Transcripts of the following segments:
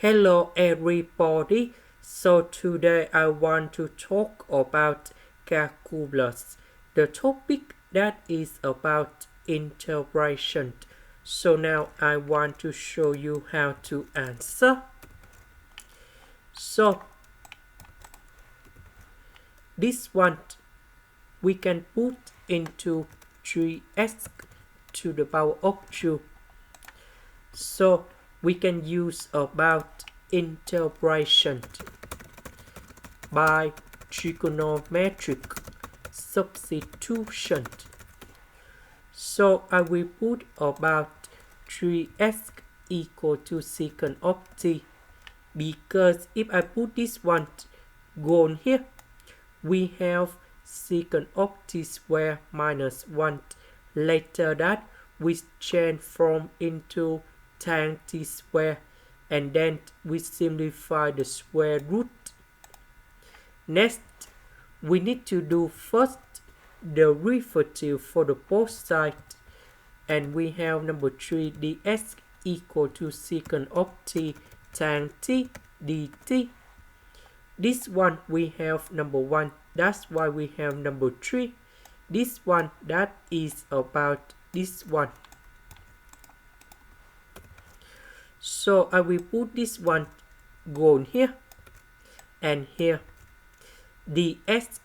Hello everybody, so today I want to talk about calculus, the topic that is about integration. So now I want to show you how to answer. So this one we can put into 3x to the power of 2. So we can use about integration by trigonometric substitution. So I will put about 3x equal to secant of t, because if I put this one gone here, we have secant of t squared minus 1. Later that we transform into tan t squared, and then we simplify the square root. Next, we need to do first the derivative for the both sides, and we have number 3 dx equal to secant of t tan t dt. This one we have number 1, that's why we have number 3. This one that is about this one. So I will put this one gone here and here. Dx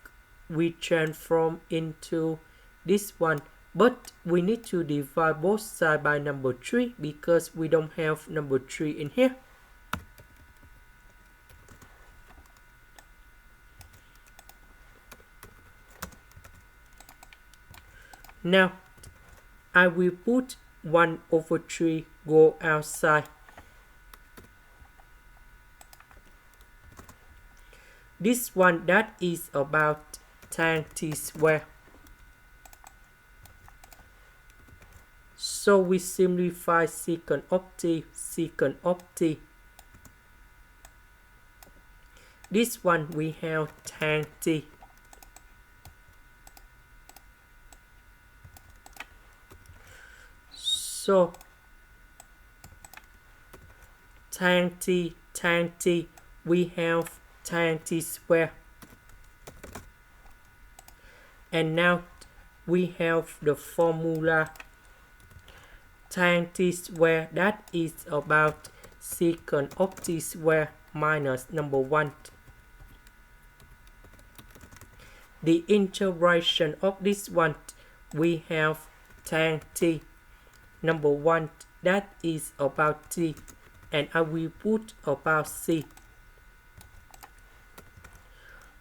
we transform into this one, but we need to divide both sides by number 3 because we don't have number 3 in here. Now I will put 1 over 3 go outside. This one that is about tan t squared. So we simplify secant of t, secant of t. This one we have tan t. So tan t, we have tan t squared. And now we have the formula tan t squared that is about secant of t squared minus number 1. The integration of this one, we have tan t number 1 that is about t, and I will put about c.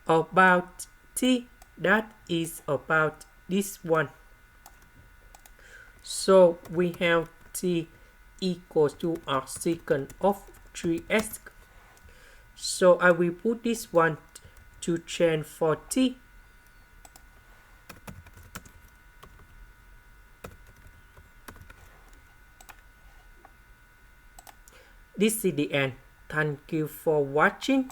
About t that is about this one. So we have t equals to our secant of 3x. So I will put this one to change for t. This is the end. Thank you for watching.